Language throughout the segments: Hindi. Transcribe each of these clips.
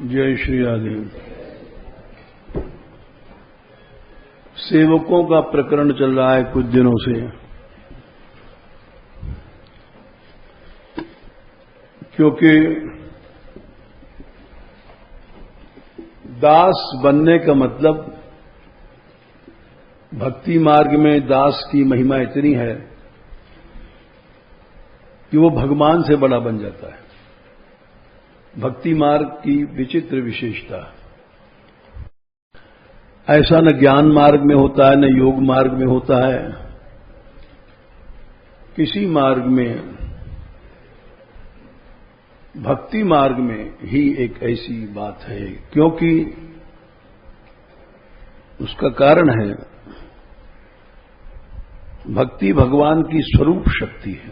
जय श्री राधे। सेवकों का प्रकरण चल रहा है कुछ दिनों से, क्योंकि दास बनने का मतलब भक्ति मार्ग में दास की महिमा इतनी है कि वो भगवान से बड़ा बन जाता है। भक्ति मार्ग की विचित्र विशेषता, ऐसा न ज्ञान मार्ग में होता है न योग मार्ग में होता है। किसी मार्ग में, भक्ति मार्ग में ही एक ऐसी बात है, क्योंकि उसका कारण है भक्ति भगवान की स्वरूप शक्ति है,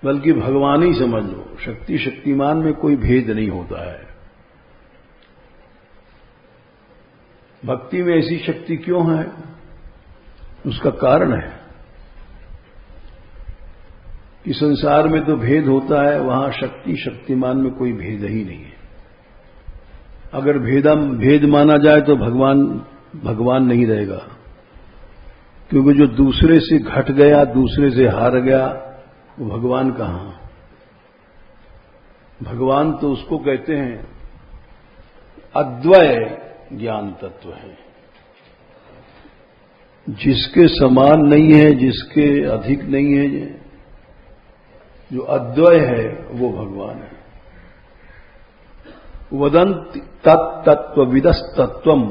बल्कि भगवान ही समझ लो। शक्ति शक्तिमान में कोई भेद नहीं होता है। भक्ति में ऐसी शक्ति क्यों है, उसका कारण है कि संसार में तो भेद होता है, वहां शक्ति शक्तिमान में कोई भेद ही नहीं है। अगर भेद माना जाए तो भगवान नहीं रहेगा, क्योंकि जो दूसरे से घट गया, दूसरे से हार गया, वो भगवान कहां। भगवान तो उसको कहते हैं अद्वय ज्ञान तत्व है, जिसके समान नहीं है, जिसके अधिक नहीं है, जो अद्वय है वो भगवान है। वदन्ति तत्तत्त्वविदस्तत्त्वम्,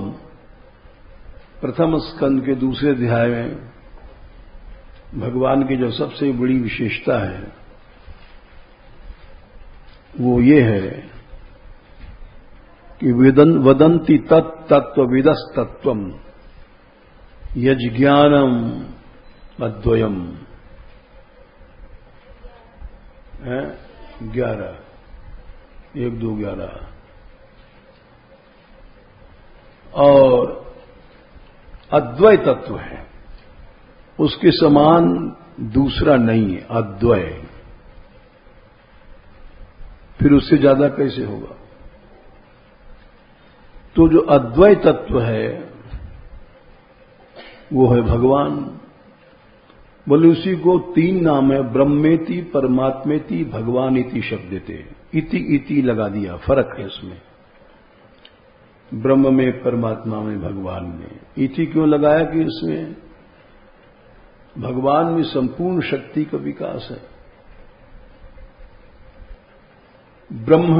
प्रथम स्कंद के दूसरे अध्याय में भगवान की जो सबसे बड़ी विशेषता है वो ये है कि वदन्ति तत्तत्त्वविदस्तत्त्वम् यज्ज्ञानम् अद्वयम्। 11 1 2 11। और अद्वय तत्व है, उसके समान दूसरा नहीं है, अद्वय। फिर उससे ज्यादा कैसे होगा। तो जो अद्वय तत्व है वो है भगवान। बोले उसी को 3 नाम है, ब्रह्मेति, परमात्मेति, भगवान इति शब्दते। इति लगा दिया, फर्क है उसमें, ब्रह्म में, परमात्मा में, भगवान में। इति क्यों लगाया कि उसमें भगवान में संपूर्ण शक्ति का विकास है। ब्रह्म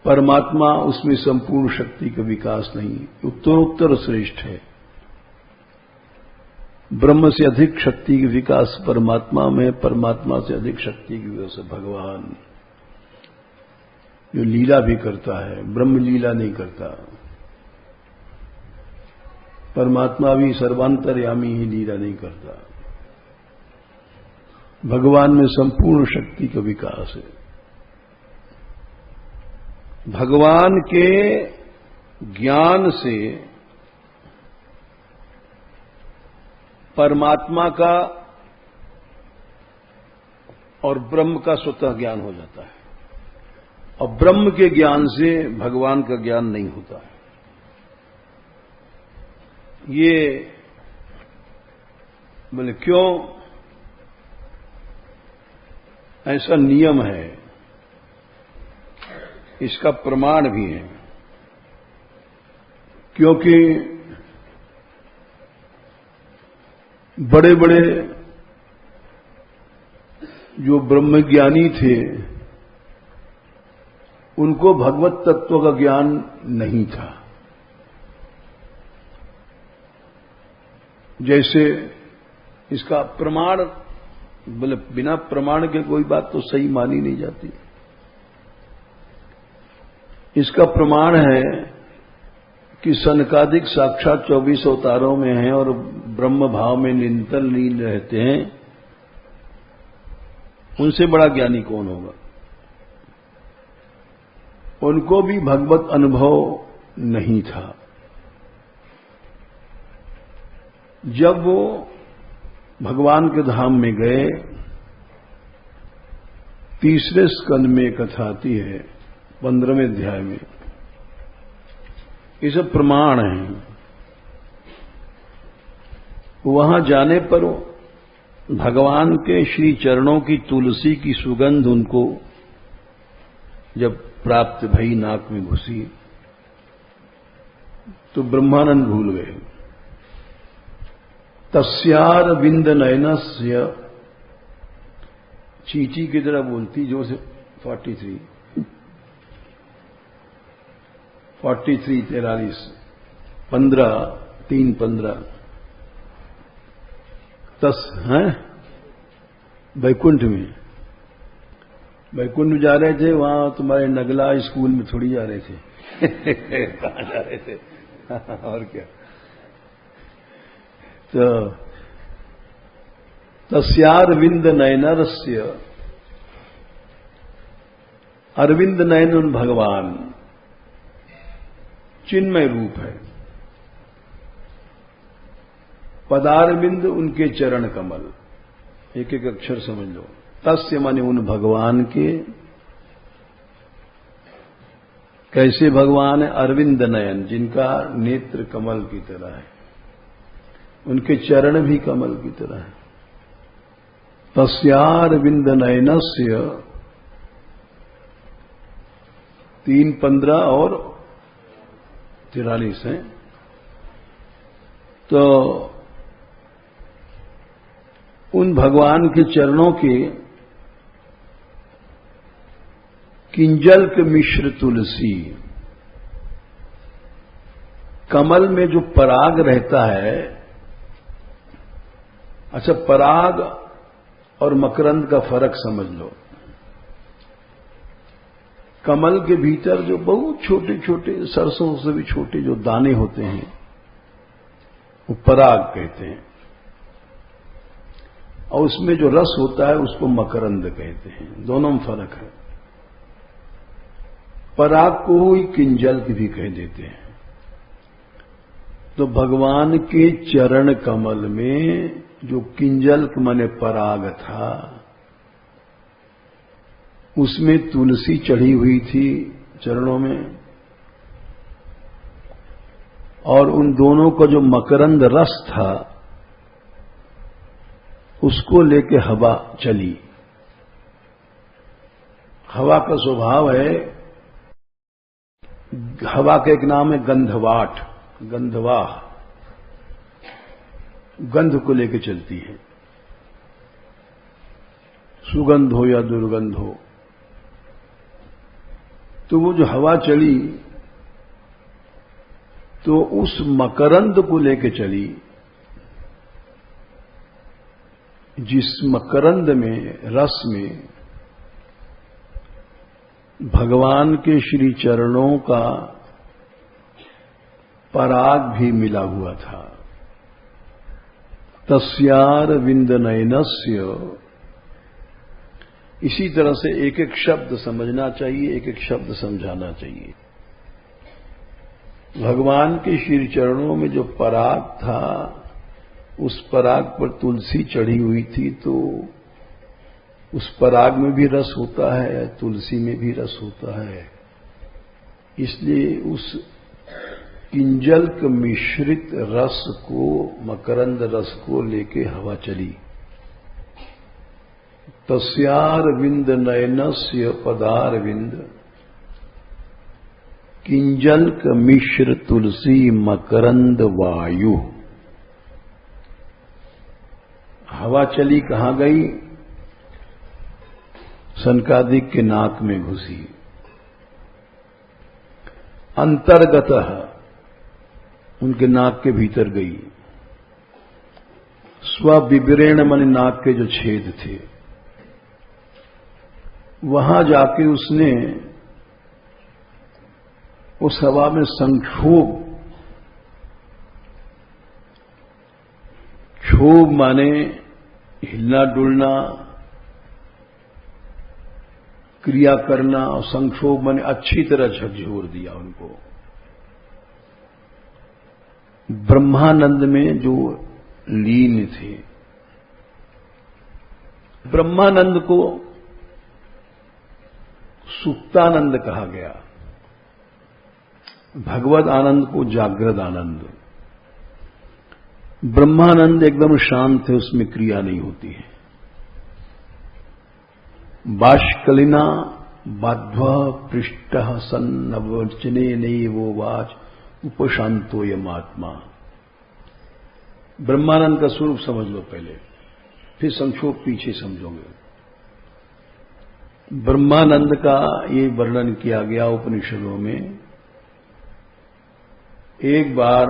परमात्मा, उसमें संपूर्ण शक्ति का विकास नहीं, उत्तरोत्तर श्रेष्ठ है। ब्रह्म से अधिक शक्ति की विकास परमात्मा में, परमात्मा से अधिक शक्ति की विकास भगवान, जो लीला भी करता है। ब्रह्म लीला नहीं करता, परमात्मा भी सर्वांतर्यामी ही लीला नहीं करता। भगवान में संपूर्ण शक्ति का विकास है। भगवान के ज्ञान से परमात्मा का और ब्रह्म का स्वतः ज्ञान हो जाता है, और ब्रह्म के ज्ञान से भगवान का ज्ञान नहीं होता है। ये बोले क्यों, ऐसा नियम है, इसका प्रमाण भी है। क्योंकि बड़े बड़े जो ब्रह्मज्ञानी थे, उनको भगवत तत्व का ज्ञान नहीं था। जैसे इसका प्रमाण, बोले बिना प्रमाण के कोई बात तो सही मानी नहीं जाती। इसका प्रमाण है कि सनकादिक साक्षात 24 अवतारों में हैं और ब्रह्म भाव में निरंतर लीन रहते हैं। उनसे बड़ा ज्ञानी कौन होगा। उनको भी भगवत अनुभव नहीं था। जब वो भगवान के धाम में गए तीसरे स्कंद में कथा आती है 15वें अध्याय में। ये सब प्रमाण हैं। वहां जाने पर भगवान के श्री चरणों की तुलसी की सुगंध उनको जब प्राप्त भई, नाक में घुसी, तो ब्रह्मानंद भूल गए। तस्यार विंद नयनस्य, चींटी की तरह बोलती जो से 43 43 15 3 15 तस हैं बैकुंठ में जा रहे थे। वहां तुम्हारे नगला स्कूल में थोड़ी जा रहे थे कहां जा रहे थे और क्या। तो तस्यारविंद नयनरस्य, अरविंद नयन उन भगवान चिन्मय रूप है। पदारविंद उनके चरण कमल, एक एक अक्षर समझ लो। तस्य माने उन भगवान के, कैसे भगवान है? अरविंद नयन, जिनका नेत्र कमल की तरह है, उनके चरण भी कमल की तरह है। तस्यारविंद नयनस्य 3 15 और 43 है। तो उन भगवान के चरणों के किंजल्क मिश्र तुलसी, कमल में जो पराग रहता है। अच्छा, पराग और मकरंद का फर्क समझ लो। कमल के भीतर जो बहुत छोटे छोटे, सरसों से भी छोटे जो दाने होते हैं, वो पराग कहते हैं, और उसमें जो रस होता है उसको मकरंद कहते हैं। दोनों में फर्क है। पराग को ही किंजल्क भी कह देते हैं। तो भगवान के चरण कमल में जो किंजल्क माने पराग था, उसमें तुलसी चढ़ी हुई थी चरणों में, और उन दोनों का जो मकरंद रस था उसको लेके हवा चली। हवा का स्वभाव है, हवा का एक नाम है गंधवाट, गंधवाह, गंध को लेके चलती है, सुगंध हो या दुर्गंध हो। तो वो जो हवा चली तो उस मकरंद को लेके चली, जिस मकरंद में, रस में भगवान के श्री चरणों का पराग भी मिला हुआ था। तस्यार विंद नयनस्य, इसी तरह से एक एक शब्द समझना चाहिए, एक एक शब्द समझाना चाहिए। भगवान के श्री चरणों में जो पराग था, उस पराग पर तुलसी चढ़ी हुई थी, तो उस पराग में भी रस होता है, तुलसी में भी रस होता है। इसलिए उस किंजल्क मिश्रित रस को, मकरंद रस को लेके हवा चली। तस्यारविंद नयनस्य पदारविंद किंजल्क मिश्र तुलसी मकरंद वायु। हवा चली, कहां गई? सनकादिक के नाक में घुसी। अंतर्गतः उनके नाक के भीतर गई। स्वविवरेण मन, नाक के जो छेद थे, वहां जाके उसने उस हवा में संक्षोभ, क्षोभ माने हिलना डुलना, क्रिया करना, और संक्षोभ माने अच्छी तरह झकझोर दिया उनको। ब्रह्मानंद में जो लीन थे, ब्रह्मानंद को सुप्तानंद कहा गया। भगवत आनंद को जागृत आनंद। ब्रह्मानंद एकदम शांत है, उसमें क्रिया नहीं होती है। बाष्कलिना बाध्वा पृष्ठ सन्नवचने नैवो वाच उपशांतो यमात्मा। ब्रह्मानंद का स्वरूप समझ लो पहले, फिर संक्षोभ पीछे समझोगे। ब्रह्मानंद का ये वर्णन किया गया उपनिषदों में। एक बार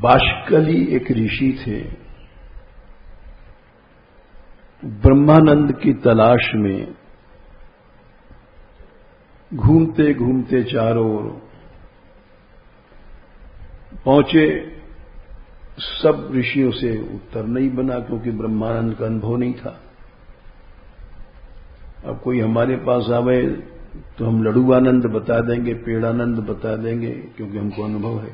बाष्कली एक ऋषि थे, ब्रह्मानंद की तलाश में घूमते घूमते चारों ओर पहुंचे। सब ऋषियों से उत्तर नहीं बना, क्योंकि ब्रह्मानंद का अनुभव नहीं था। अब कोई हमारे पास आवे तो हम लड्डूआनंद बता देंगे, पेड़ानंद बता देंगे, क्योंकि हमको अनुभव है।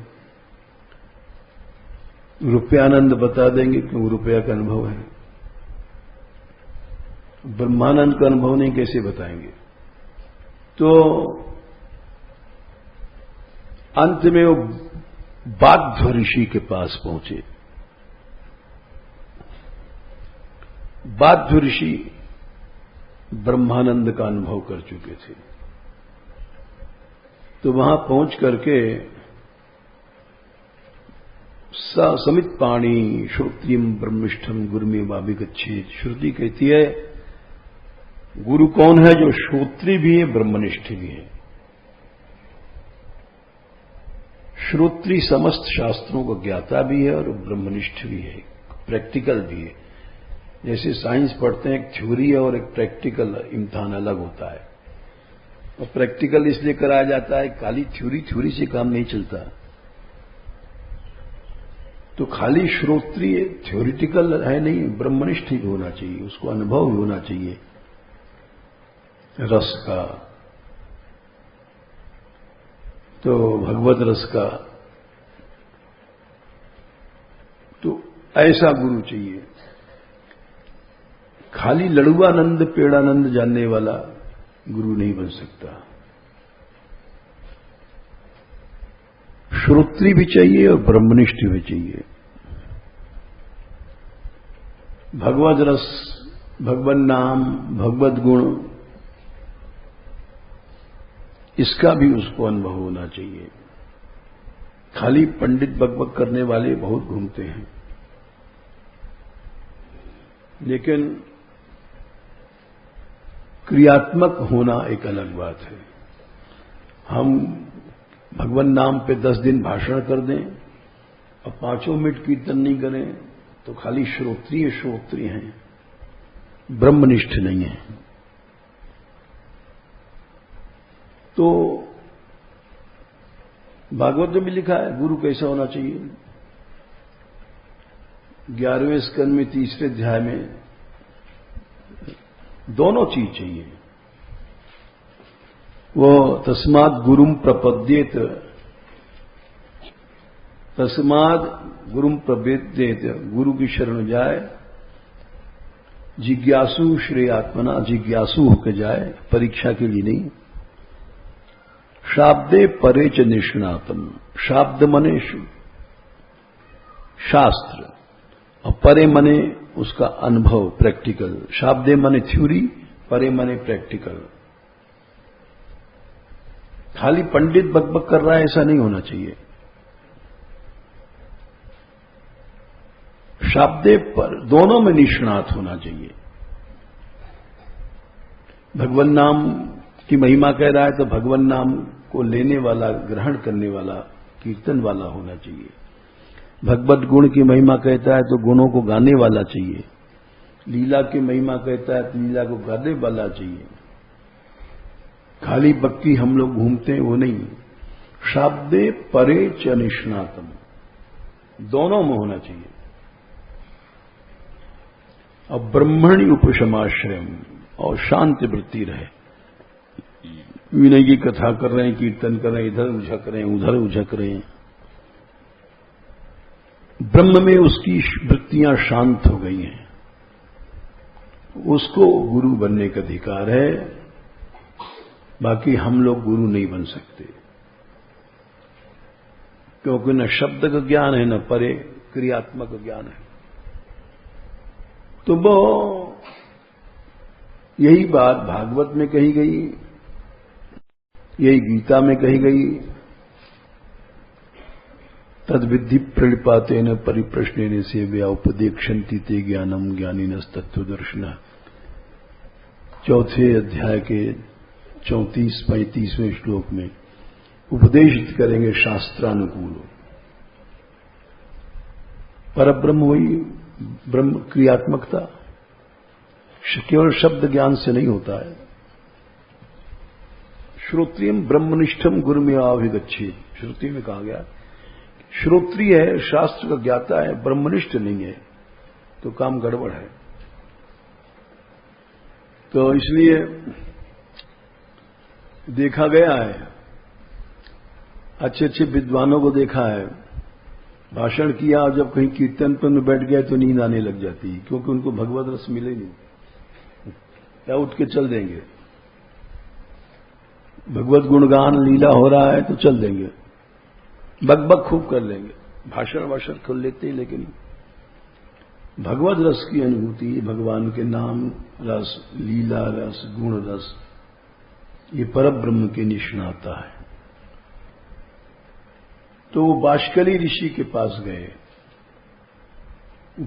रुपयानंद बता देंगे, क्योंकि रुपया का अनुभव है। ब्रह्मानंद का अनुभव नहीं, कैसे बताएंगे? तो अंत में वो बाध्य ऋषि के पास पहुंचे। बाध्य ऋषि ब्रह्मानंद का अनुभव कर चुके थे। तो वहां पहुंच करके समित पाणी श्रोत्रियम ब्रह्मिष्ठम गुरुमें वाभिगच्छेत। श्रुति कहती है गुरु कौन है? जो श्रोत्री भी है, ब्रह्मनिष्ठ भी है। श्रोत्री समस्त शास्त्रों को ज्ञाता भी है और ब्रह्मनिष्ठ भी है, प्रैक्टिकल भी है। जैसे साइंस पढ़ते हैं, एक थ्योरी और एक प्रैक्टिकल इम्तिहान अलग होता है। और प्रैक्टिकल इसलिए कराया जाता है, खाली थ्योरी से काम नहीं चलता। तो खाली श्रोत्रीय थ्योरिटिकल है नहीं, ब्रह्मनिष्ठ ही होना चाहिए, उसको अनुभव भी होना चाहिए रस का। तो भगवत रस का तो ऐसा गुरु चाहिए। खाली लड़ुआनंद पेड़ानंद जानने वाला गुरु नहीं बन सकता। श्रोत्री भी चाहिए और ब्रह्मनिष्ठ भी चाहिए। भगवत रस, भगवत नाम, भगवत गुण, इसका भी उसको अनुभव होना चाहिए। खाली पंडित बकबक करने वाले बहुत घूमते हैं, लेकिन क्रियात्मक होना एक अलग बात है। हम भगवान नाम पे 10 दिन भाषण कर दें और 5 मिनट कीर्तन नहीं करें तो खाली श्रोत्रिय हैं, ब्रह्मनिष्ठ नहीं है। तो भागवत में भी लिखा है गुरु कैसा होना चाहिए। 11वें स्कंद में 3रे अध्याय में दोनों चीज चाहिए। वो तस्मात् गुरुम प्रपद्येत, तस्मात् गुरुम प्रपद्येत, गुरु की शरण जाए। जिज्ञासु श्रेयात्मना, जिज्ञासु होकर जाए, परीक्षा के लिए नहीं। शाब्दे परे च निष्णातम, शाब्द मने शास्त्र और परे मने उसका अनुभव, प्रैक्टिकल। शाब्दे मने थ्योरी, परे मने प्रैक्टिकल। खाली पंडित बकबक कर रहा है ऐसा नहीं होना चाहिए। शाब्दे पर दोनों में निष्णात होना चाहिए। भगवान नाम की महिमा कह रहा है तो भगवान नाम को लेने वाला, ग्रहण करने वाला, कीर्तन वाला होना चाहिए। भगवत गुण की महिमा कहता है तो गुणों को गाने वाला चाहिए। लीला की महिमा कहता है तो लीला को गाने वाला चाहिए। खाली भक्ति हम लोग घूमते हैं वो नहीं। शाब्दे परे च निष्णातम, दोनों में होना चाहिए। और ब्रह्मणि उपशमाश्रयम, और शांति वृत्ति रहे। विनय की कथा कर रहे हैं, कीर्तन कर रहे हैं, इधर उझक रहे हैं, उधर उझक रहे हैं। ब्रह्म में उसकी वृत्तियां शांत हो गई हैं, उसको गुरु बनने का अधिकार है, बाकी हम लोग गुरु नहीं बन सकते, क्योंकि न शब्द का ज्ञान है, न परे क्रियात्मक ज्ञान है। तो वो यही बात भागवत में कही गई, यही गीता में कही गई। तद्विधि प्रणिपातेन परिप्रश्नेन सेव्या उपदेक्षन्ति ते ज्ञानम ज्ञानिनस्तत्त्वदर्शिनः। चौथे अध्याय के 34-35वें श्लोक में उपदेशित करेंगे शास्त्रानुकूल। परब्रह्म वही ब्रह्म क्रियात्मकता केवल शब्द ज्ञान से नहीं होता है। श्रोत्रियम ब्रह्मनिष्ठम गुरुमेवाभिगच्छेत्, श्रुति में कहा गया श्रोत्रिय है, शास्त्र का ज्ञाता है, ब्रह्मनिष्ठ नहीं है तो काम गड़बड़ है। तो इसलिए देखा गया है, अच्छे अच्छे विद्वानों को देखा है, भाषण किया और जब कहीं कीर्तन पर बैठ गए तो नींद आने लग जाती, क्योंकि उनको भगवत रस मिले नहीं, या उठ के चल देंगे। भगवत गुणगान लीला हो रहा है तो चल देंगे, बकबक खूब कर लेंगे, भाषण वाषण कर लेते हैं, लेकिन भगवत रस की अनुभूति, भगवान के नाम रस, लीला रस, गुण रस, ये परब्रह्म के निष्णाता है। तो वो बाष्कली ऋषि के पास गए,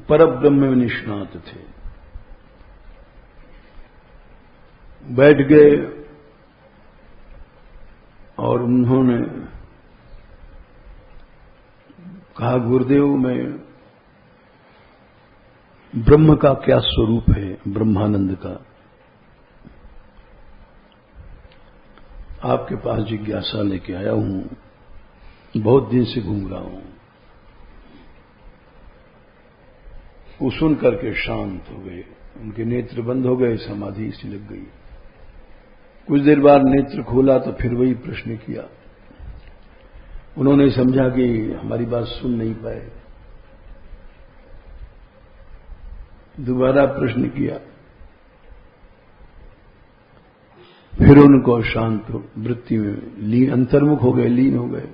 परब्रह्म में निष्णात थे, बैठ गए और उन्होंने कहा, गुरुदेव मैं ब्रह्म का क्या स्वरूप है, ब्रह्मानंद का, आपके पास जिज्ञासा लेके आया हूं, बहुत दिन से घूम रहा हूं। वो सुन करके शांत हो गए, उनके नेत्र बंद हो गए, समाधि सी लग गई। कुछ देर बाद नेत्र खोला तो फिर वही प्रश्न किया। उन्होंने समझा कि हमारी बात सुन नहीं पाए, दोबारा प्रश्न किया, फिर उनको शांत वृत्ति में लीन, अंतर्मुख हो गए, लीन हो गए।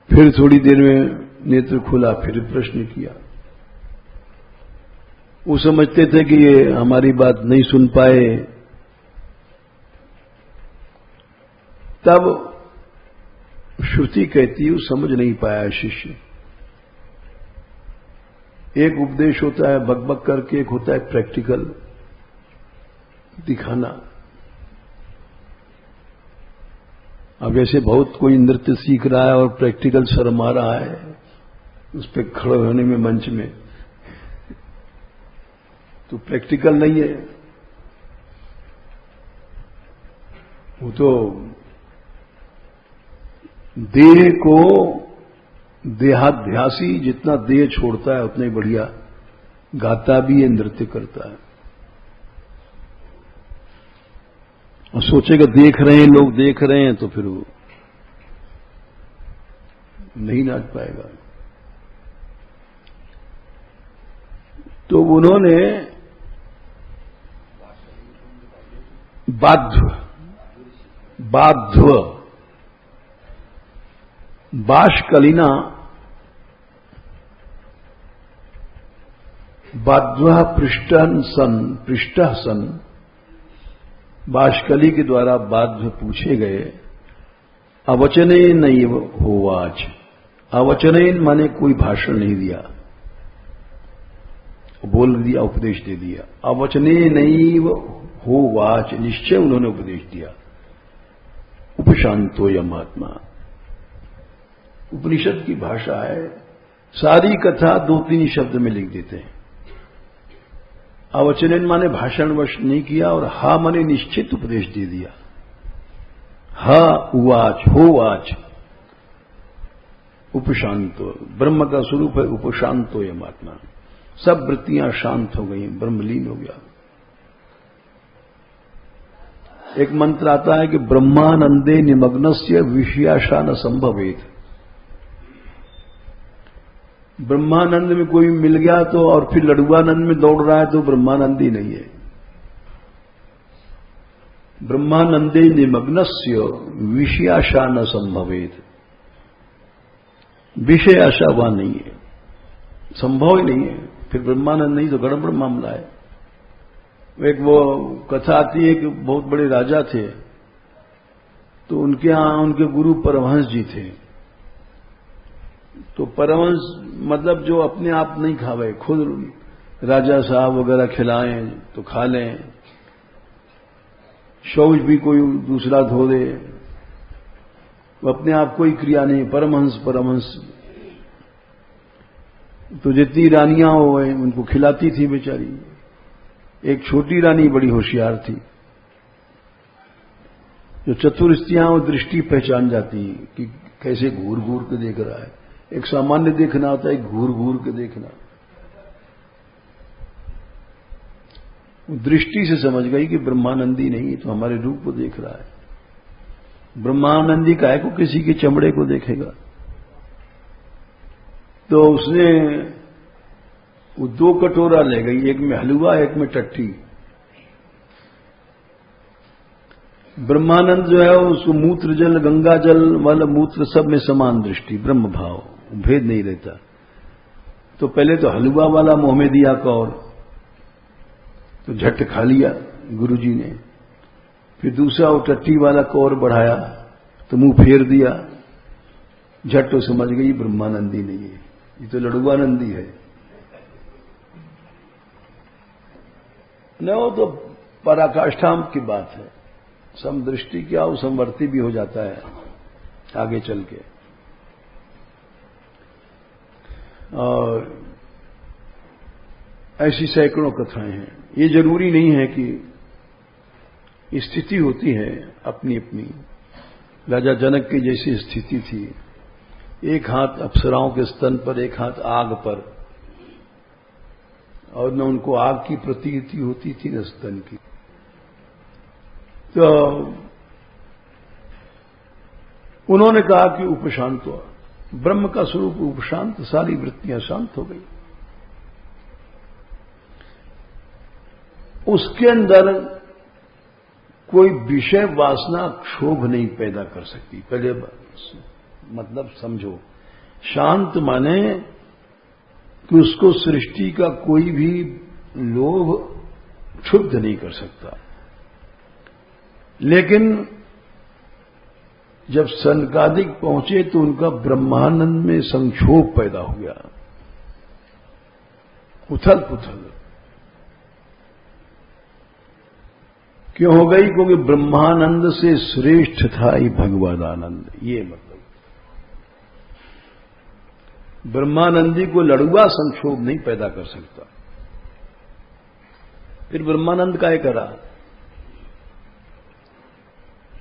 फिर थोड़ी देर में नेत्र खुला, फिर प्रश्न किया। वो समझते थे कि ये हमारी बात नहीं सुन पाए। तब श्रुति कहती है समझ नहीं पाया शिष्य। एक उपदेश होता है बकबक करके, एक होता है प्रैक्टिकल दिखाना। अब ऐसे बहुत कोई नृत्य सीख रहा है और प्रैक्टिकल शर्मा रहा है उस पर खड़े होने में मंच में, तो प्रैक्टिकल नहीं है वो, तो देह को देहाध्यासी जितना देह छोड़ता है उतना ही बढ़िया गाता भी है, नृत्य करता है। और सोचेगा देख रहे हैं लोग, देख रहे हैं, तो फिर वो नहीं नाच पाएगा। तो उन्होंने बाष्कलिना बाध्व पृष्ठ सन, बाष्कली के द्वारा बाध्व पूछे गए। अवचनेन नैव होवाच, अवचनेन माने कोई भाषण नहीं दिया, बोल दिया, उपदेश दे दिया। अवचनेन नैव होवाच, निश्चय उन्होंने उपदेश दिया। उपशांतोयम आत्मा, उपनिषद की भाषा है, सारी कथा 2-3 शब्द में लिख देते हैं। अवचनेन माने भाषण वश नहीं किया, और हा माने निश्चित उपदेश दे दिया। हा उवाच, होवाच, उपशांतो, ब्रह्म का स्वरूप है उपशांतोयम आत्मा। सब वृत्तियां शांत हो गई, ब्रह्मलीन हो गया। एक मंत्र आता है कि ब्रह्मानंदे निमग्नस्य विषयाशा न संभवेत। ब्रह्मानंद में कोई मिल गया तो और फिर लडुआनंद में दौड़ रहा है तो ब्रह्मानंदी नहीं है। ब्रह्मानंदे निमग्नस्य विषयाशा न संभवेत। विषय आशा वहां नहीं है, संभव ही नहीं है। फिर ब्रह्मानंद नहीं तो गड़बड़ मामला है। एक वो कथा आती है कि बहुत बड़े राजा थे, तो उनके यहां उनके गुरु परमहंस जी थे। तो परमहंस मतलब जो अपने आप नहीं खावे, खुद राजा साहब वगैरह खिलाएं तो खा लें, शौच भी कोई दूसरा धो दे, वो अपने आप कोई क्रिया नहीं। परमहंस तो जितनी रानियां हो गए उनको खिलाती थी बेचारी। एक छोटी रानी बड़ी होशियार थी, जो चतुर स्त्रियां वो दृष्टि पहचान जाती कि कैसे घूर घूर के देख रहा है। एक सामान्य देखना होता है, एक घूर घूर के देखना। दृष्टि से समझ गई कि ब्रह्मानंदी नहीं तो हमारे रूप को देख रहा है। ब्रह्मानंदी काहे को किसी के चमड़े को देखेगा। तो उसने वो 2 कटोरा ले गई, एक में हलवा एक में टट्टी। ब्रह्मानंद जो है उसको मूत्र जल गंगा जल वाला मूत्र सब में समान दृष्टि, ब्रह्म भाव, भेद नहीं रहता। तो पहले तो हलवा वाला मुंह में दिया कौर, तो झट खा लिया गुरुजी ने। फिर दूसरा वो टट्टी वाला कौर बढ़ाया तो मुंह फेर दिया। झट तो समझ गई ब्रह्मानंदी नहीं है, ये तो लडुआनंदी है। न वो तो पराकाष्ठा की बात है, समदृष्टि क्या वो समवर्ती भी हो जाता है आगे चल के। और ऐसी सैकड़ों कथाएं हैं। ये जरूरी नहीं है कि स्थिति होती है अपनी अपनी। राजा जनक की जैसी स्थिति थी, एक हाथ अप्सराओं के स्तन पर, एक हाथ आग पर, और न उनको आग की प्रतीति होती थी न स्तन की। तो उन्होंने कहा कि उपशांत हुआ, ब्रह्म का स्वरूप उपशांत, सारी वृत्तियां शांत हो गई। उसके अंदर कोई विषय वासना क्षोभ नहीं पैदा कर सकती। पहले मतलब समझो, शांत माने कि उसको सृष्टि का कोई भी लोभ क्षुब्ध नहीं कर सकता। लेकिन जब सनकादिक पहुंचे तो उनका ब्रह्मानंद में संक्षोभ पैदा हो गया, उथल पुथल। क्यों हो गई? क्योंकि ब्रह्मानंद से श्रेष्ठ था ही भगवदानंद। ये मतलब ब्रह्मानंदी को लड़ुआ संक्षोभ नहीं पैदा कर सकता। फिर ब्रह्मानंद काय करा?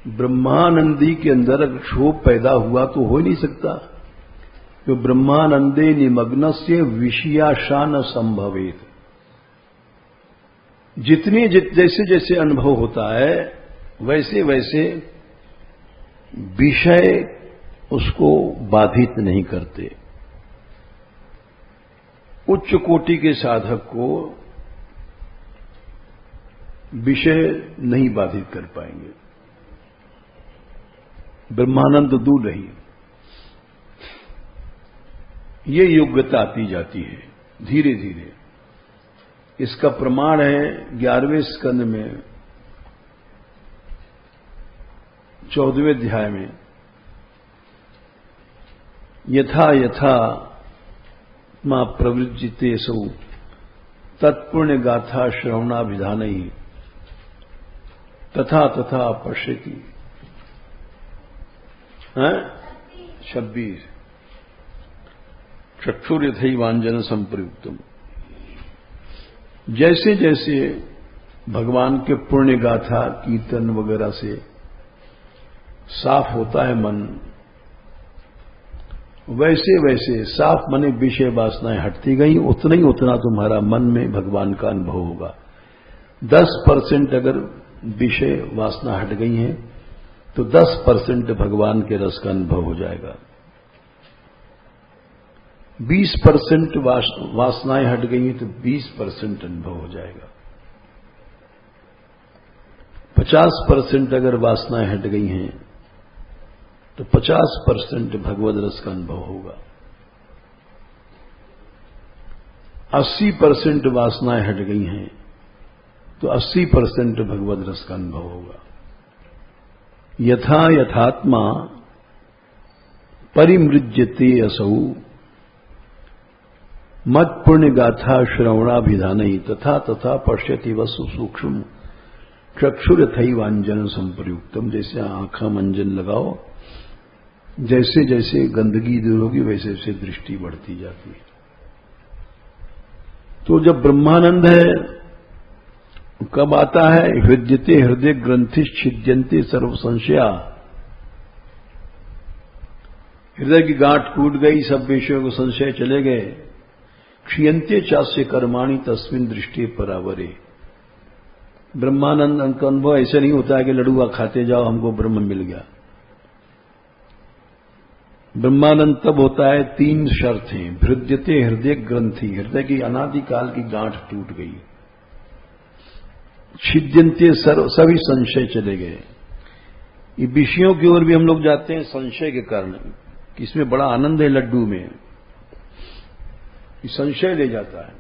ब्रह्मानंदी के अंदर अगर क्षोभ पैदा हुआ तो हो ही नहीं सकता। तो ब्रह्मानंदे निमग्नस्य विषयाशा न संभवेत। जैसे जैसे अनुभव होता है वैसे वैसे विषय उसको बाधित नहीं करते। उच्च कोटि के साधक को विषय नहीं बाधित कर पाएंगे। ब्रह्मानंद दूर रही, ये योग्यता आती जाती है धीरे धीरे। इसका प्रमाण है 11वें स्कंद में 14वें अध्याय में, यथा यथा मां प्रवृज्जिते सौ तत्पुण्य गाथा श्रवणाभिधान ही तथा तथा पश्यति। 26 चक्षुर्यथैवांजन संप्रयुक्तम। जैसे जैसे भगवान के पुण्य गाथा कीर्तन वगैरह से साफ होता है मन, वैसे वैसे साफ मने विषय वासनाएं हटती गई, उतना ही उतना तुम्हारा मन में भगवान का अनुभव होगा। 10% अगर विषय वासना हट गई है तो 10% भगवान के रस का अनुभव हो जाएगा। 20% वासनाएं हट गई हैं तो 20% अनुभव हो जाएगा। 50% अगर वासनाएं हट गई हैं तो 50% भगवद रस का अनुभव होगा। 80% वासनाएं हट गई हैं तो 80% भगवद रस का अनुभव होगा। यथा यथात्मा परिमृज्यते असौ मत पुण्य गाथा श्रवणाभिधानई तथा तथा पश्यति वसु सूक्ष्म चक्षुरथैवांजन संप्रयुक्तम। जैसे आंखा मंजन लगाओ, जैसे जैसे गंदगी दूर होगी वैसे वैसे दृष्टि बढ़ती जाती है। तो जब ब्रह्मानंद है कब आता है? हृदयते हृदय ग्रंथि छिद्यन्ते सर्व संशया। हृदय की गांठ टूट गई, सब विषयों को संशय चले गए। क्षीयन्ते चास्य कर्माणि तस्मिन् दृष्टि परावरे। ब्रह्मानंद का अनुभव ऐसे नहीं होता है कि लडुआ खाते जाओ हमको ब्रह्म मिल गया। ब्रह्मानंद तब होता है, 3 शर्त हैं। हृदयते हृदय ग्रंथि, हृदय की अनादिकाल की गांठ टूट गई। छिद्यन्ते सभी संशय चले गए। ये विषयों की ओर भी हम लोग जाते हैं संशय के कारण कि इसमें बड़ा आनंद है लड्डू में, ये संशय ले जाता है।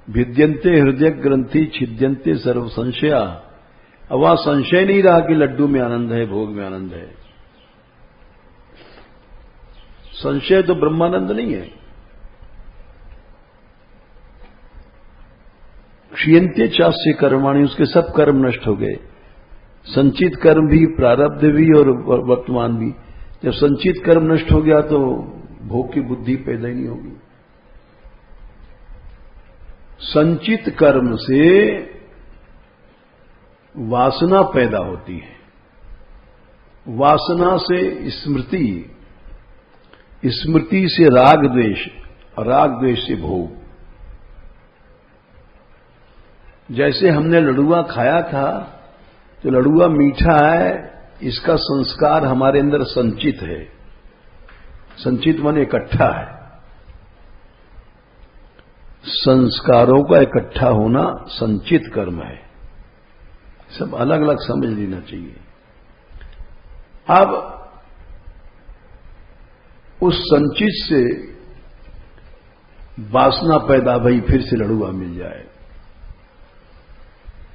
भिद्यन्ते हृदय ग्रंथि छिद्यन्ते सर्व संशया। अब वहां संशय नहीं रहा कि लड्डू में आनंद है, भोग में आनंद है। संशय तो ब्रह्मानंद नहीं है। क्षीयन्ते चास्य कर्माणि, उसके सब कर्म नष्ट हो गए। संचित कर्म भी, प्रारब्ध भी और वर्तमान भी। जब संचित कर्म नष्ट हो गया तो भोग की बुद्धि पैदा ही नहीं होगी। संचित कर्म से वासना पैदा होती है, वासना से स्मृति, स्मृति से राग द्वेष, राग द्वेष से भोग। जैसे हमने लडुआ खाया था तो लडुआ मीठा है, इसका संस्कार हमारे अंदर संचित है। संचित माने इकट्ठा है। संस्कारों का इकट्ठा होना संचित कर्म है। सब अलग अलग समझ लेना चाहिए। अब उस संचित से वासना पैदा भई, फिर से लडुआ मिल जाए।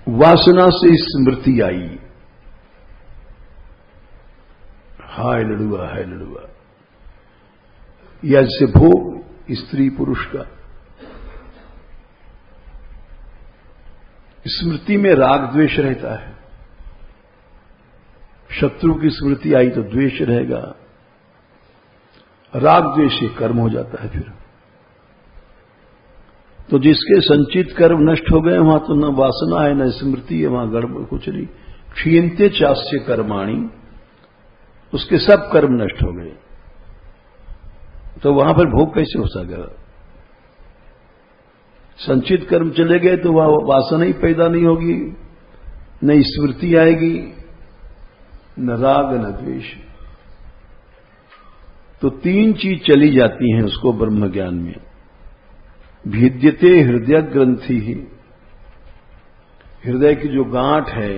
वासना से स्मृति आई, हाय लडुआ है लडुआ। या जैसे भोग स्त्री पुरुष का, स्मृति में राग द्वेष रहता है। शत्रु की स्मृति आई तो द्वेष रहेगा, राग द्वेष से कर्म हो जाता है। फिर तो जिसके संचित कर्म नष्ट हो गए वहां तो न वासना है न स्मृति है, वहां गड़बड़ कुछ नहीं। क्षीयन्ते चास्य कर्माणि, उसके सब कर्म नष्ट हो गए। तो वहां पर भोग कैसे हो सकेगा? संचित कर्म चले गए तो वह वासना ही पैदा नहीं होगी, न स्मृति आएगी, न राग न द्वेष। तो 3 चीज चली जाती हैं उसको ब्रह्म ज्ञान में। भिद्यते हृदय ग्रंथि ही, हृदय की जो गांठ है,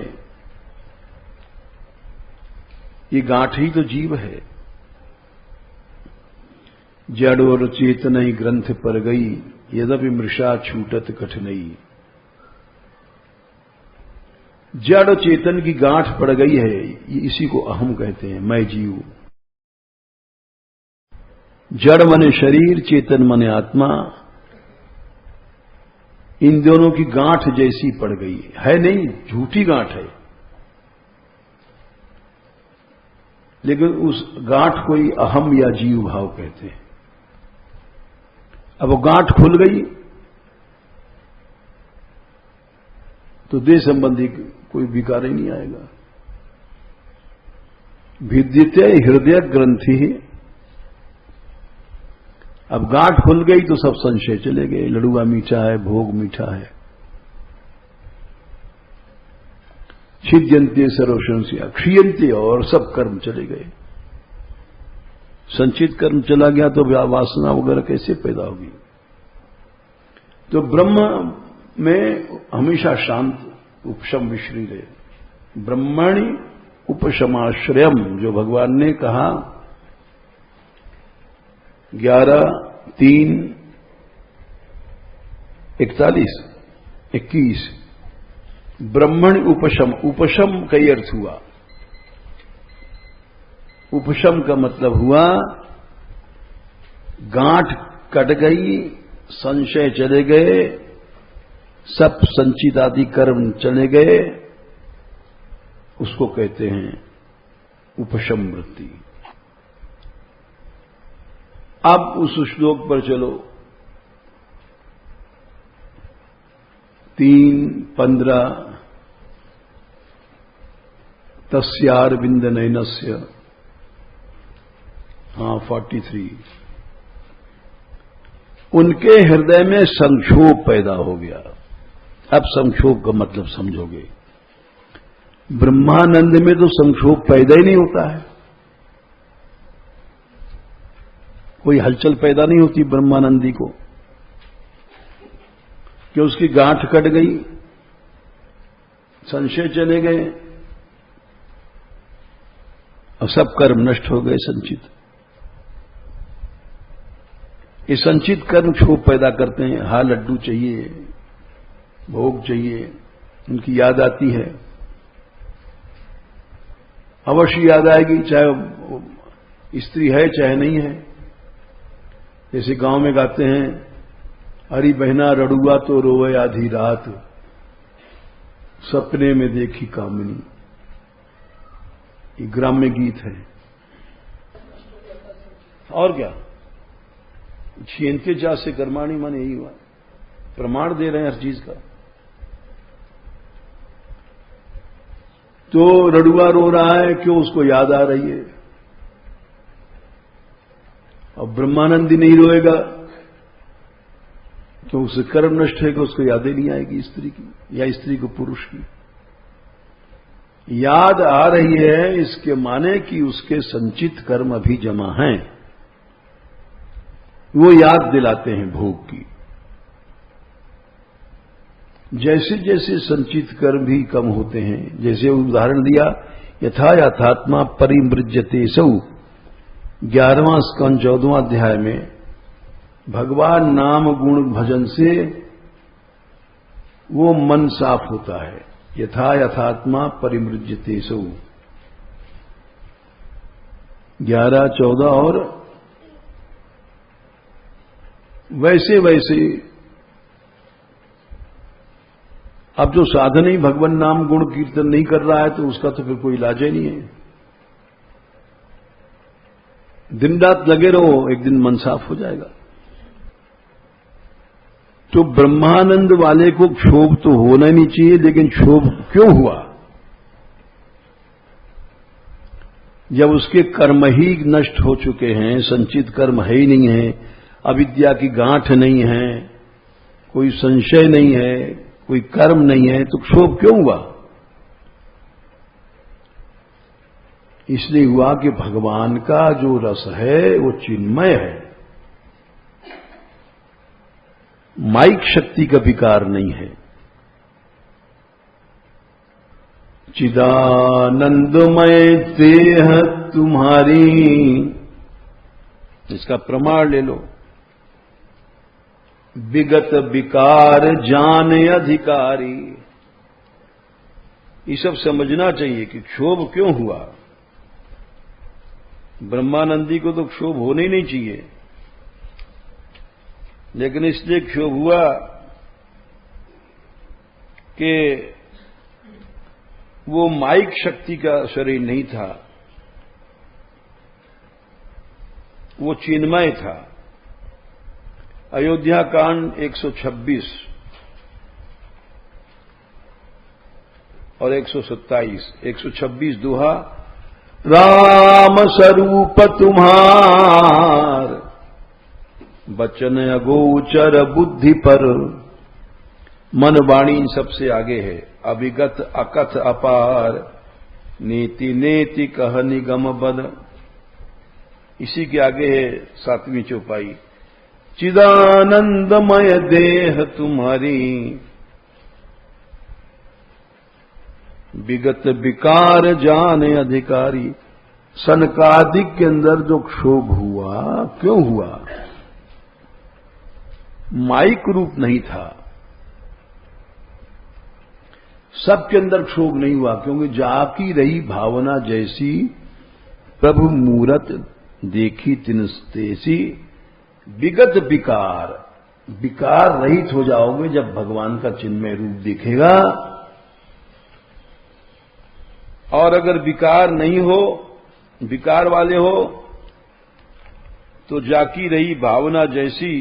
ये गांठ ही तो जीव है। जड़ और चेतन ही ग्रंथ पर गई, यद्यपि मृषा छूटत कठिनई। जड़ चेतन की गांठ पड़ गई है, ये इसी को अहम कहते हैं, मैं जीव। जड़ मने शरीर, चेतन मने आत्मा, इन दोनों की गांठ जैसी पड़ गई है। नहीं, झूठी गांठ है, लेकिन उस गांठ को ही अहम या जीव भाव कहते हैं। अब वो गांठ खुल गई तो देह संबंधी कोई विकार ही नहीं आएगा। भिद्यते हृदय ग्रंथि ही, अब गांठ खुल गई तो सब संशय चले गए। लडुआ मीठा है, भोग मीठा है। छिद्यन्ते सर्वशंसिया, क्षीयन्ते, और सब कर्म चले गए। संचित कर्म चला गया तो वासना वगैरह कैसे पैदा होगी? तो ब्रह्म में हमेशा शांत उपशम विश्री रहे। ब्रह्मणि उपशमाश्रयम, जो भगवान ने कहा 11:3:41 ब्रह्मणि उपशम। उपशम कई अर्थ हुआ। उपशम का मतलब हुआ गांठ कट गई, संशय चले गए, सब संचित आदि कर्म चले गए, उसको कहते हैं उपशम वृत्ति। अब उस श्लोक पर चलो, 3:15 तस्यारविंद नयनस्य, 43 उनके हृदय में संक्षोभ पैदा हो गया। अब संक्षोभ का मतलब समझोगे। ब्रह्मानंद में तो संक्षोभ पैदा ही नहीं होता है, कोई हलचल पैदा नहीं होती ब्रह्मानंदी को, कि उसकी गांठ कट गई, संशय चले गए और सब कर्म नष्ट हो गए संचित। ये संचित कर्म क्षोभ पैदा करते हैं। हाँ, लड्डू चाहिए, भोग चाहिए, उनकी याद आती है, अवश्य याद आएगी, चाहे स्त्री है चाहे नहीं है। जैसे गांव में गाते हैं, हरी बहना रड़ुआ तो रोए आधी रात, सपने में देखी कामिनी। ये ग्राम्य गीत है। और क्या, छीनते जा से कर्माणी, माने यही हुआ, प्रमाण दे रहे हैं हर चीज का। तो रड़ुआ रो रहा है, क्यों? उसको याद आ रही है। और ब्रह्मानंदी नहीं रोएगा, क्यों? उससे कर्म नष्ट है कि उसको यादें नहीं आएगी स्त्री की, या स्त्री को पुरुष की। याद आ रही है, इसके माने कि उसके संचित कर्म अभी जमा हैं, वो याद दिलाते हैं भोग की। जैसे जैसे संचित कर्म भी कम होते हैं, जैसे उदाहरण दिया, यथा यथात्मा परिमृज्यते सौ, 11वां स्कंद 14वां अध्याय में, भगवान नाम गुण भजन से वो मन साफ होता है। यथा यथात्मा परिमृज्यते सौ, 11, 14 और वैसे वैसे। अब जो साधन ही भगवान नाम गुण कीर्तन नहीं कर रहा है, तो उसका तो फिर कोई इलाज ही नहीं है। दिन रात लगे रहो, एक दिन मन साफ हो जाएगा। तो ब्रह्मानंद वाले को क्षोभ तो होना नहीं चाहिए, लेकिन क्षोभ क्यों हुआ? जब उसके कर्म ही नष्ट हो चुके हैं, संचित कर्म है ही नहीं है, अविद्या की गांठ नहीं है, कोई संशय नहीं है, कोई कर्म नहीं है, तो क्षोभ क्यों हुआ? इसलिए हुआ कि भगवान का जो रस है वो चिन्मय है, माइक शक्ति का विकार नहीं है। चिदानंदमय देह तुम्हारी, इसका प्रमाण ले लो। विगत विकार जाने अधिकारी, ये सब समझना चाहिए कि क्षोभ क्यों हुआ। ब्रह्मानंदी को तो क्षोभ होना ही नहीं चाहिए, लेकिन इसलिए क्षोभ हुआ कि वो माइक शक्ति का शरीर नहीं था, वो चिन्मय था। अयोध्या कांड 126 और 127। 126 दोहा, राम स्वरूप तुम्हार, बचन अगोचर बुद्धि पर। मन वाणी सबसे आगे है, अविगत अकथ अपार, नीति नेति कह निगम बद। इसी के आगे है 7वीं चौपाई। चिदानंदमय देह तुम्हारी, विगत विकार जाने अधिकारी। सनकादिक के अंदर जो क्षोभ हुआ, क्यों हुआ? माइक रूप नहीं था, सबके अंदर क्षोभ नहीं हुआ, क्योंकि जाकी रही भावना जैसी, प्रभु मूरत देखी तिनस्तेसी। विगत विकार, विकार रहित हो जाओगे जब भगवान का चिन्मय रूप दिखेगा। और अगर विकार नहीं हो, विकार वाले हो, तो जाकी रही भावना जैसी,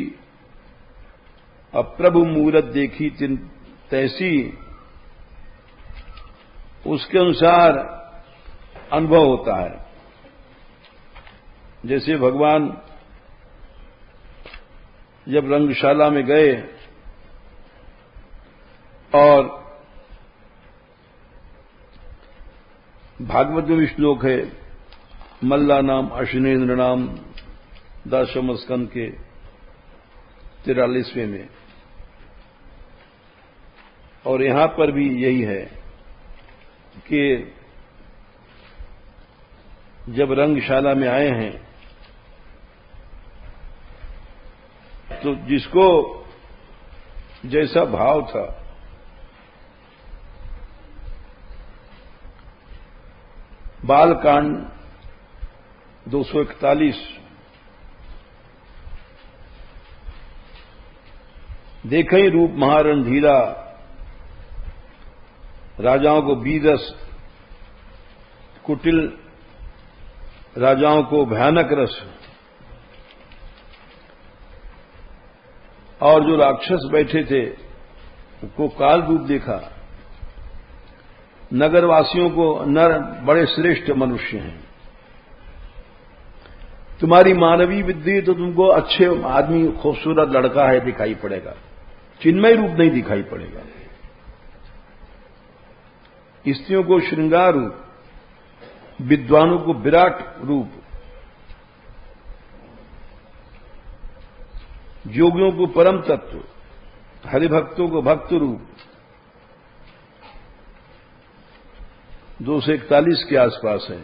अब प्रभु मूरत देखी तैसी, उसके अनुसार अनुभव होता है। जैसे भगवान जब रंगशाला में गए और भागवत में भी श्लोक है, मल्ला नाम अश्विनेन्द्र नाम 10वें स्कंद के 43वें में, और यहां पर भी यही है कि जब रंगशाला में आए हैं तो जिसको जैसा भाव था, बालकांड 241, देखें रूप महारणधीरा, राजाओं को बीरस, कुटिल राजाओं को भयानक रस, और जो राक्षस बैठे थे उनको काल रूप देखा। नगरवासियों को नर बड़े श्रेष्ठ मनुष्य हैं, तुम्हारी मानवीय बुद्धि तो तुमको अच्छे आदमी, खूबसूरत लड़का है दिखाई पड़ेगा, चिन्मय रूप नहीं दिखाई पड़ेगा। स्त्रियों को श्रृंगार रूप, विद्वानों को विराट रूप, योगियों को परम तत्व, हरिभक्तों को भक्त रूप। 241 के आसपास है।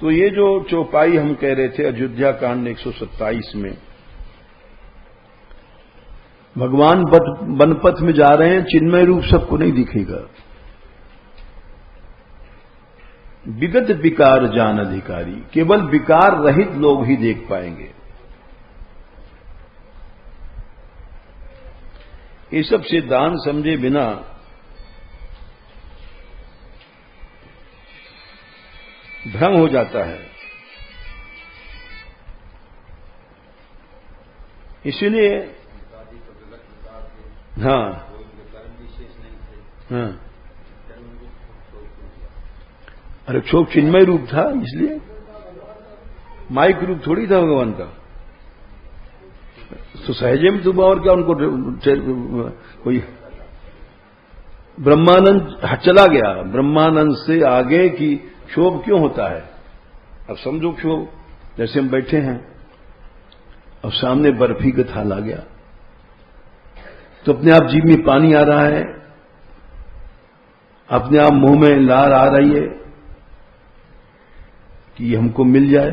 तो ये जो चौपाई हम कह रहे थे अयोध्या कांड 127 में, भगवान वनपथ में जा रहे हैं, चिन्मय रूप सबको नहीं दिखेगा। विगत विकार जान अधिकारी, केवल विकार रहित लोग ही देख पाएंगे। ये सब सिद्धांत समझे बिना भ्रम हो जाता है। इसीलिए हाँ, हाँ, अरे क्षोभ चिन्मय रूप था, इसलिए माइक रूप थोड़ी था भगवान का। तो सहजे में तुम और क्या उनको कोई ब्रह्मानंद चला गया, ब्रह्मानंद से आगे की क्षोभ क्यों होता है? अब समझो क्षोभ, जैसे हम बैठे हैं और सामने बर्फी का थाल आ गया तो अपने आप जीभ में पानी आ रहा है, अपने आप मुंह में लार आ रही है कि हमको मिल जाए,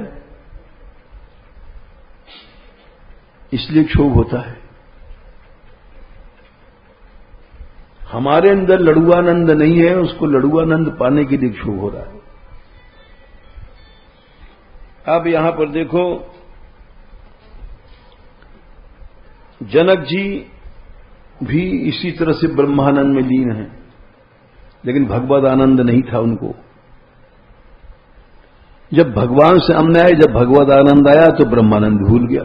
इसलिए क्षोभ होता है। हमारे अंदर लड़ुआनंद नहीं है, उसको लड़ुआनंद पाने के लिए क्षोभ हो रहा है। अब यहां पर देखो, जनक जी भी इसी तरह से ब्रह्मानंद में लीन हैं, लेकिन भगवद आनंद नहीं था उनको। जब भगवान से सामने आए, जब भगवद आनंद आया तो ब्रह्मानंद भूल गया।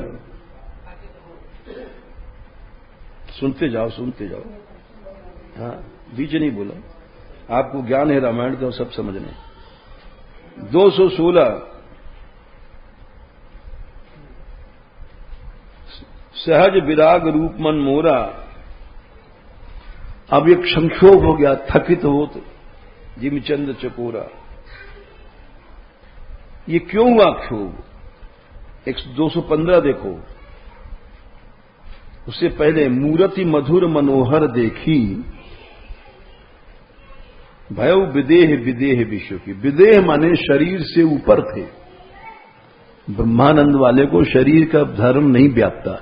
सुनते जाओ, सुनते जाओ, हाँ, बीच नहीं बोला, आपको ज्ञान है रामायण का, सब समझने। 216 सहज विराग रूप मन मोरा। अब एक संक्षोभ हो गया, थकित होत जिमचंद चकोरा। ये क्यों हुआ क्षोभ? 215 देखो, उससे पहले मूर्ति मधुर मनोहर देखी, भयउ विदेह विदेह विश्व की। विदेह माने शरीर से ऊपर थे। ब्रह्मानंद वाले को शरीर का धर्म नहीं व्यापता।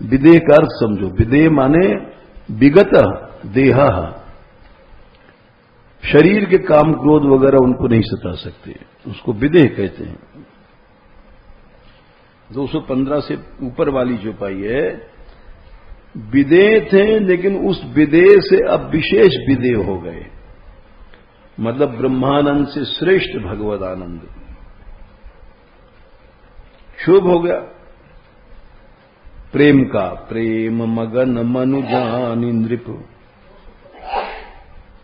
विदेह का अर्थ समझो। विदेह माने विगत देह, शरीर के काम क्रोध वगैरह उनको नहीं सता सकते, उसको विदेह कहते हैं। 215 से ऊपर वाली जो पाई है, विदेह थे, लेकिन उस विदेह से अब विशेष विदेह हो गए, मतलब ब्रह्मानंद से श्रेष्ठ भगवद आनंद। क्षोभ हो गया प्रेम का। प्रेम मगन मनुजान नृप।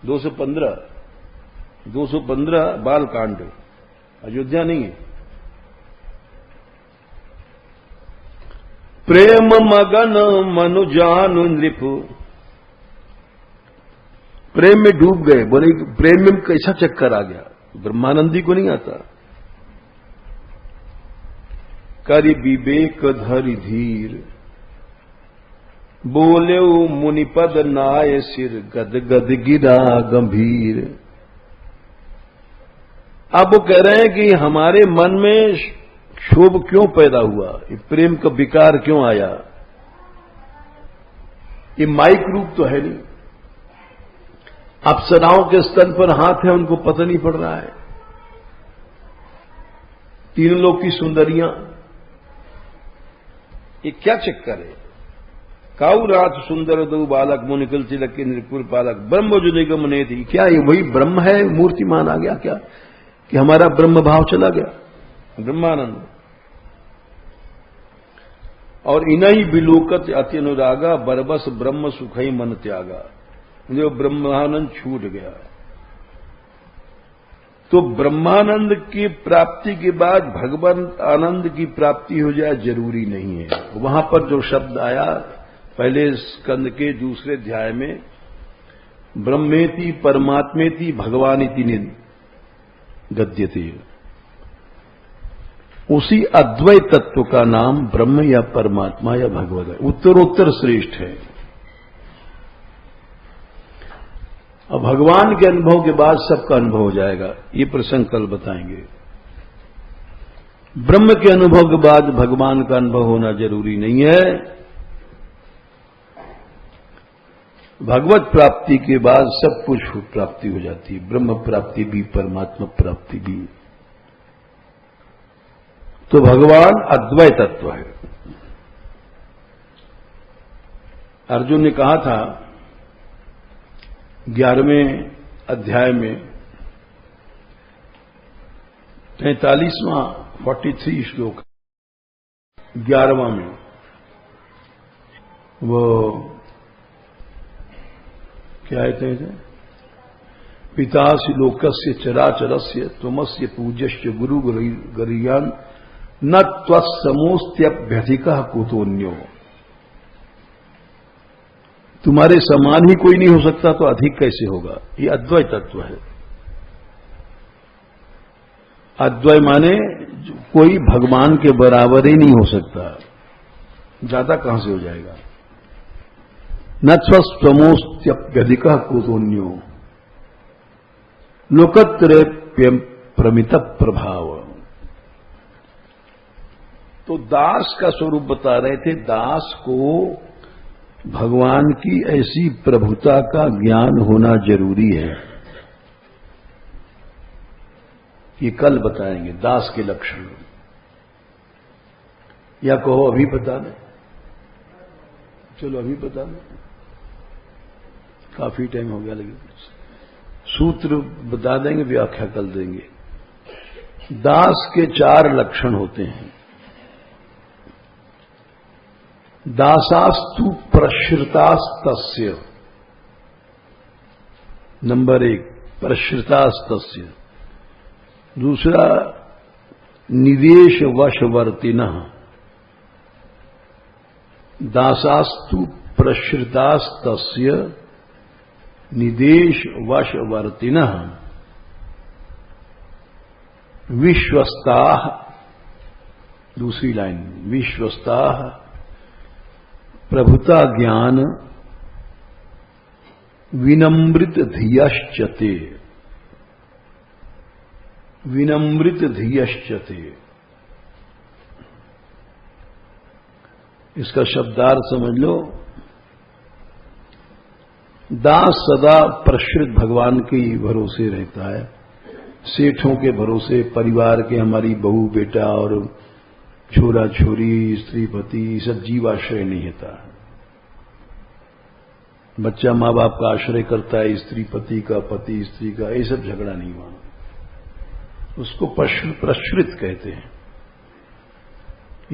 215 बालकांड, अयोध्या नहीं है। प्रेम मगन मनुजान नृप, प्रेम में डूब गए। बोले प्रेम में कैसा चक्कर आ गया, ब्रह्मानंदी को नहीं आता। करि विवेक धरि धीर, बोले मुनिपद नाय सिर, गद गद गिरा गंभीर। अब वो कह रहे हैं कि हमारे मन में क्षोभ क्यों पैदा हुआ, ये प्रेम का विकार क्यों आया। ये माइक रूप तो है नहीं। अप्सराओं के स्तन पर हाथ है, उनको पता नहीं पड़ रहा है। तीन लोग की सुंदरियां, ये क्या चक्कर है। काऊ रात सुंदर दो बालक, मुनिकल तिलक के नृपुर पालक, ब्रह्म जो निगम ने थी। क्या ये वही ब्रह्म है, मूर्तिमान आ गया क्या, कि हमारा ब्रह्म भाव चला गया, ब्रह्मानंद। और इनही बिलोकत अति अनुरागा, बरबस ब्रह्म सुखई मन त्यागा। जो ब्रह्मानंद छूट गया, तो ब्रह्मानंद की प्राप्ति के बाद भगवान आनंद की प्राप्ति हो जाए जरूरी नहीं है। वहां पर जो शब्द आया पहले स्कंद के दूसरे अध्याय में, ब्रह्मेति परमात्मेति भगवानिति गद्यते, उसी अद्वैत तत्व का नाम ब्रह्म या परमात्मा या भगवत है, उत्तरोत्तर श्रेष्ठ है। अब भगवान के अनुभव के बाद सबका अनुभव हो जाएगा, ये प्रसंग कल बताएंगे। ब्रह्म के अनुभव के बाद भगवान का अनुभव होना जरूरी नहीं है। भगवत प्राप्ति के बाद सब कुछ प्राप्ति हो जाती है, ब्रह्म प्राप्ति भी परमात्मा प्राप्ति भी। तो भगवान अद्वैत तत्व है। अर्जुन ने कहा था 11वें अध्याय में 43वां 43 श्लोक 11वां में, वो क्या कहते हैं, पितासि लोकस्य चराचरस्य त्वमस्य पूज्यश्च गुरु गरियान न त्वत्समोस्त्यभ्यधिकः कुतोऽन्यो। तुम्हारे समान ही कोई नहीं हो सकता तो अधिक कैसे होगा। ये अद्वैत तत्व है। अद्वैत माने कोई भगवान के बराबर ही नहीं हो सकता, ज्यादा कहां से हो जाएगा। न स्वमोस्त्यभ्यधिकः कुतोऽन्यो लोकत्रय प्रमित प्रभाव। तो दास का स्वरूप बता रहे थे। दास को भगवान की ऐसी प्रभुता का ज्ञान होना जरूरी है। ये कल बताएंगे दास के लक्षण, या कहो अभी बता दें। चलो अभी बता दें, काफी टाइम हो गया, लेकिन सूत्र बता देंगे, व्याख्या कल देंगे। दास के 4 लक्षण होते हैं। दासास्तु प्रश्रितास्तस्य, नंबर 1 प्रश्रितास्तस्य। दूसरा निदेश वशवर्तिनः, दासास्तु प्रश्रितास्तस्य निदेश वशवर्तिनः। विश्वस्ताः, दूसरी लाइन, विश्वस्ताः प्रभुता ज्ञान विनम्रित धियश्चते, विनम्रित धियश्चते। इसका शब्दार्थ समझ लो। दास सदा प्रश्रित भगवान के भरोसे रहता है, सेठों के भरोसे, परिवार के, हमारी बहू बेटा और छोरा छोरी, स्त्री पति, सब जीवाश्रय नहीं होता। बच्चा माँ बाप का आश्रय करता है, स्त्री पति का, पति स्त्री का, ये सब झगड़ा नहीं हुआ। उसको प्रश्रित कहते हैं।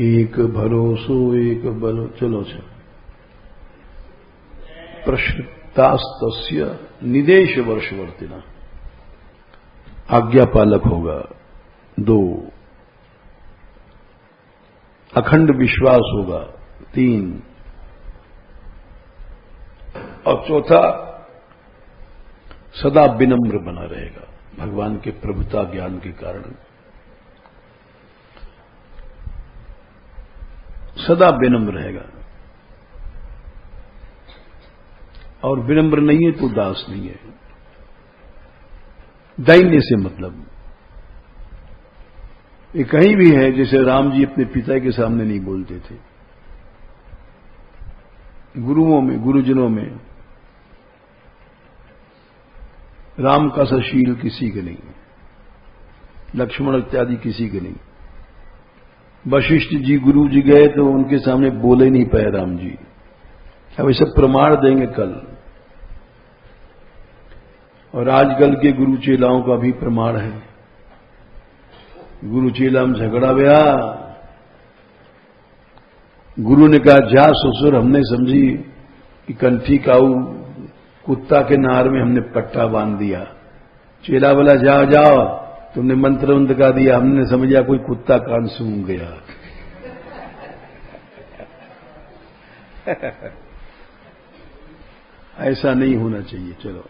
एक भरोसो एक बलो, चलो चलो। प्रश्रितास्तस्य निदेश वर्षवर्तिना, आज्ञा पालक होगा। 2, अखंड विश्वास होगा। 3, और चौथा सदा विनम्र बना रहेगा भगवान के प्रभुता ज्ञान के कारण। सदा विनम्र रहेगा, और विनम्र नहीं है तो दास नहीं है। दैन्य से मतलब ये कहीं भी है, जैसे राम जी अपने पिता के सामने नहीं बोलते थे, गुरुओं में, गुरुजनों में राम का सशील किसी के नहीं, लक्ष्मण इत्यादि किसी के नहीं। वशिष्ठ जी गुरु जी गए तो उनके सामने बोले नहीं पाए राम जी। अब ये सब प्रमाण देंगे कल। और आजकल के गुरु चेलाओं का भी प्रमाण है। गुरु चेला में झगड़ा गया, गुरु ने कहा जा ससुर, हमने समझी कि कंठी काऊ कुत्ता के नार में हमने पट्टा बांध दिया। चेला बोला जाओ जाओ, तुमने मंत्र वंत्र का दिया, हमने समझा कोई कुत्ता कान सूंघ गया। ऐसा नहीं होना चाहिए। चलो।